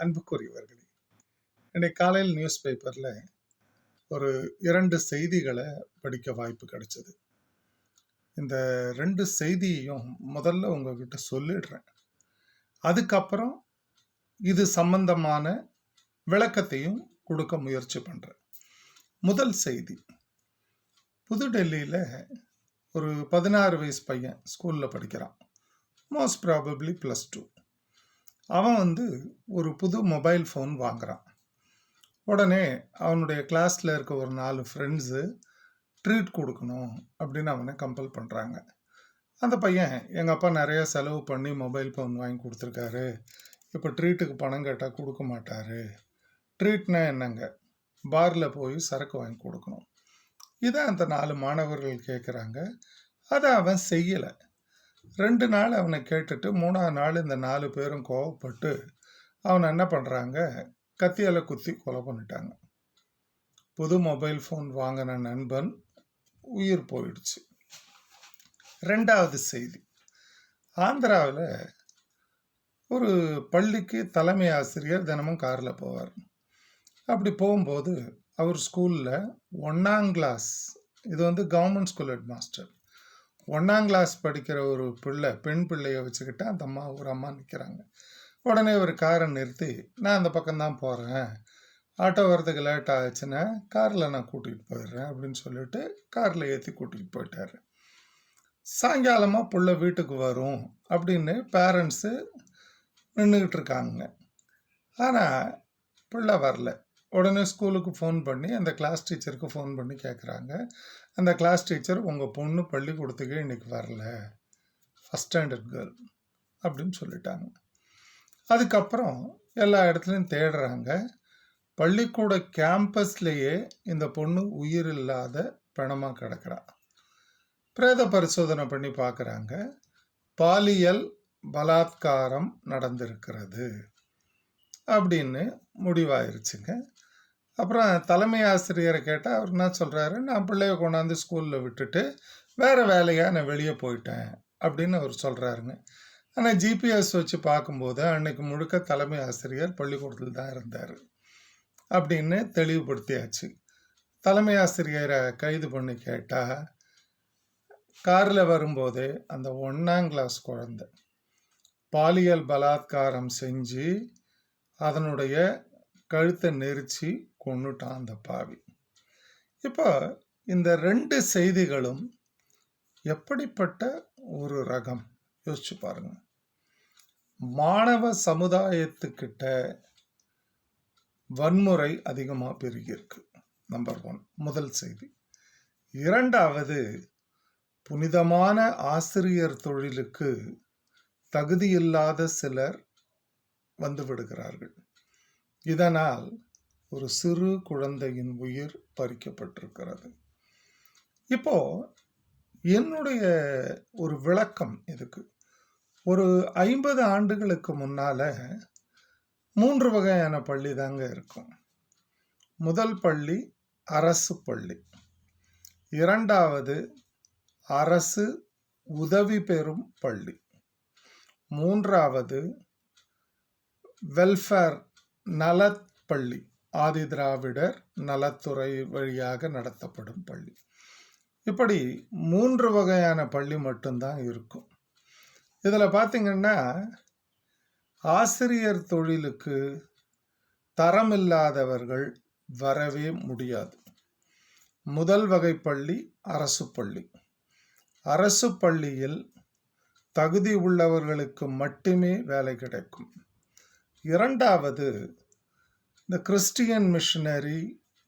அன்புக்குரியவர்களே, இன்னைக்கு காலையில் நியூஸ் பேப்பர்ல ஒரு 2 செய்திகளை படிக்க வாய்ப்பு கிடைச்சது. இந்த 2 செய்தியையும் முதல்ல உங்ககிட்ட சொல்லிடுறேன். அதுக்கப்புறம் இது சம்பந்தமான விளக்கத்தையும் கொடுக்க முயற்சி பண்றேன். முதல் செய்தி, புதுடெல்லியில ஒரு 16 வயசு பையன் ஸ்கூல்ல படிக்கிறான். Most probably +2. அவன் ஒரு புது மொபைல் ஃபோன் வாங்குறான். உடனே அவனுடைய கிளாஸில் இருக்க ஒரு 4 ஃப்ரெண்ட்ஸு ட்ரீட் கொடுக்கணும் அப்படின்னு அவனை கம்பல் பண்ணுறாங்க. அந்த பையன், எங்கள் அப்பா நிறைய செலவு பண்ணி மொபைல் ஃபோன் வாங்கி கொடுத்துருக்காரு, இப்போ ட்ரீட்டுக்கு பணம் கேட்டால் கொடுக்க மாட்டார். ட்ரீட்னா என்னங்க, பாரில் போய் சரக்கு வாங்கி கொடுக்கணும். இதை அந்த 4 மாணவர்கள் கேட்குறாங்க. அதை அவன் செய்யலை. 2 நாள் அவனை கேட்டுட்டு 3ஆவது நாள் இந்த 4 பேரும் கோவப்பட்டு அவனை என்ன பண்ணுறாங்க, கத்தியால் குத்தி கொலை பண்ணிட்டாங்க. புது மொபைல் ஃபோன் வாங்கின நண்பன் உயிர் போயிடுச்சு. 2வது செய்தி, ஆந்திராவில் ஒரு பள்ளிக்கு தலைமை ஆசிரியர் தினமும் காரில் போவார். அப்படி போகும்போது அவர் ஸ்கூலில் 1ஆம் கிளாஸ், இது கவர்மெண்ட் ஸ்கூல் ஹெட் மாஸ்டர், 1ஆம் கிளாஸ் படிக்கிற ஒரு பிள்ளை, பெண் பிள்ளையை வச்சுக்கிட்டு அந்த ஒரு அம்மா நிற்கிறாங்க. உடனே ஒரு காரை நிறுத்தி, நான் அந்த பக்கம்தான் போகிறேன், ஆட்டோ வர்றதுக்கு லேட் ஆச்சுன்னா காரில் நான் கூட்டிகிட்டு போயிடுறேன் அப்படின்னு சொல்லிட்டு காரில் ஏற்றி கூட்டிகிட்டு போயிட்டாரு. சாயங்காலமாக புள்ள வீட்டுக்கு வரும் அப்படின்னு பேரண்ட்ஸு நின்றுக்கிட்டு இருக்காங்க. ஆனால் பிள்ளை வரல. உடனே ஸ்கூலுக்கு ஃபோன் பண்ணி அந்த கிளாஸ் டீச்சருக்கு ஃபோன் பண்ணி கேட்குறாங்க. அந்த கிளாஸ் டீச்சர், உங்கள் பொண்ணு பள்ளிக்கூடத்துக்கு இன்றைக்கி வரல, ஃபஸ்ட் ஸ்டாண்டர்ட் கேர்ள் அப்படின்னு சொல்லிட்டாங்க. அதுக்கப்புறம் எல்லா இடத்துலையும் தேடுறாங்க. பள்ளிக்கூட கேம்பஸ்லேயே இந்த பொண்ணு உயிர் இல்லாத பிணமாக கிடக்கிறா. பிரேத பரிசோதனை பண்ணி பார்க்குறாங்க. பாலியல் பலாத்காரம் நடந்திருக்கிறது அப்படின்னு முடிவாயிருச்சுங்க. அப்புறம் தலைமை ஆசிரியரை கேட்டால் அவர் என்ன சொல்கிறாரு, நான் பிள்ளைய கொண்டாந்து ஸ்கூலில் விட்டுட்டு வேறு வேலையாக நான் வெளியே போயிட்டேன் அப்படின்னு அவர் சொல்கிறாருங்க. ஆனால் ஜிபிஎஸ் வச்சு பார்க்கும்போது அன்னைக்கு முழுக்க தலைமை ஆசிரியர் பள்ளிக்கூடத்தில் தான் இருந்தார் அப்படின்னு தெளிவுபடுத்தியாச்சு. தலைமை ஆசிரியரை கைது பண்ணி கேட்டால், காரில் வரும்போதே அந்த 1ஆம் கிளாஸ் குழந்தை பாலியல் பலாத்காரம் செஞ்சு அதனுடைய கழுத்தை நெரிச்சு கொன்னுட்டான் அந்த பாவி. இப்போ இந்த 2 செய்திகளும் எப்படிப்பட்ட ஒரு ரகம் யோசிச்சு பாருங்க. மாணவ சமுதாயத்துக்கிட்ட வன்முறை அதிகமாக பெருகியிருக்கு. நம்பர் 1 முதல் செய்தி. 2வது, புனிதமான ஆசிரியர் தொழிலுக்கு தகுதியில்லாத சிலர் வந்து விடுகிறார்கள். இதனால் ஒரு சிறு குழந்தையின் உயிர் பறிக்கப்பட்டிருக்கிறது. இப்போ என்னுடைய ஒரு விளக்கம் இதுக்கு, ஒரு 50 ஆண்டுகளுக்கு முன்னால 3 வகையான பள்ளி தாங்க இருக்கும். முதல் பள்ளி அரசு பள்ளி, 2வது அரசு உதவி பெறும் பள்ளி, 3வது வெல்ஃபேர் நலப்பள்ளி, ஆதி திராவிடர் நலத்துறை வழியாக நடத்தப்படும் பள்ளி. இப்படி 3 வகையான பள்ளி மட்டும்தான் இருக்கும். இதில் பார்த்தீங்கன்னா, ஆசிரியர் தொழிலுக்கு தரமில்லாதவர்கள் வரவே முடியாது. முதல் வகை பள்ளி அரசு பள்ளி. அரசு பள்ளியில் தகுதி உள்ளவர்களுக்கு மட்டுமே வேலை கிடைக்கும். 2வது இந்த கிறிஸ்டியன் மிஷனரி,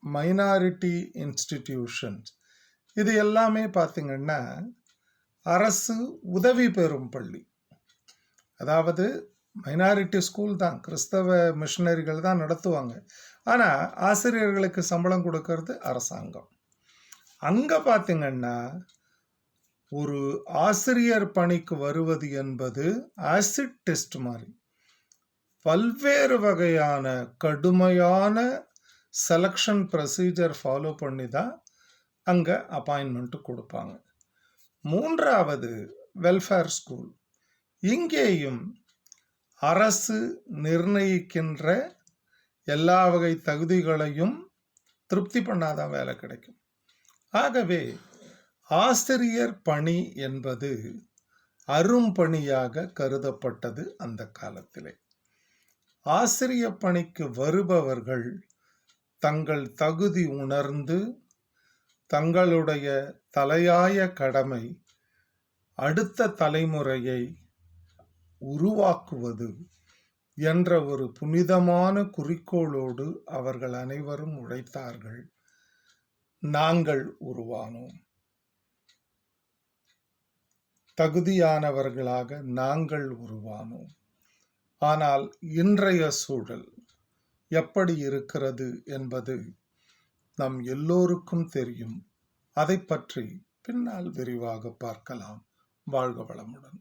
மைனாரிட்டி இன்ஸ்டிடியூஷன்ஸ், இது எல்லாமே பார்த்திங்கன்னா அரசு உதவி பெறும் பள்ளி. அதாவது மைனாரிட்டி ஸ்கூல் தான், கிறிஸ்தவ மிஷனரிகள் தான் நடத்துவாங்க. ஆனால் ஆசிரியர்களுக்கு சம்பளம் கொடுக்கறது அரசாங்கம். அங்கே பார்த்திங்கன்னா ஒரு ஆசிரியர் பணிக்கு வருவது என்பது ஆசிட் டெஸ்ட் மாதிரி, பல்வேறு வகையான கடுமையான செலக்ஷன் ப்ரொசீஜர் ஃபாலோ பண்ணி தான் அங்கே அப்பாயின்மெண்ட்டு கொடுப்பாங்க. 3வது வெல்ஃபேர் ஸ்கூல். இங்கேயும் அரசு நிர்ணயிக்கின்ற எல்லா வகை தகுதிகளையும் திருப்தி பண்ணாதான் வேலை கிடைக்கும். ஆகவே ஆசிரியர் பணி என்பது அரும்பணியாக கருதப்பட்டது அந்த காலத்திலே. ஆசிரிய பணிக்கு வருபவர்கள் தங்கள் தகுதி உணர்ந்து தங்களுடைய தலையாய கடமை அடுத்த தலைமுறையை உருவாக்குவது என்ற ஒரு புனிதமான குறிக்கோளோடு அவர்கள் அனைவரும் உழைத்தார்கள். நாங்கள் உருவானோம். தகுதியானவர்களாக நாங்கள் உருவானோம். ஆனால் இன்றைய சூழல் எப்படி இருக்கிறது என்பது நம் எல்லோருக்கும் தெரியும். அதை பற்றி பின்னால் விரிவாக பார்க்கலாம். வாழ்க வளமுடன்.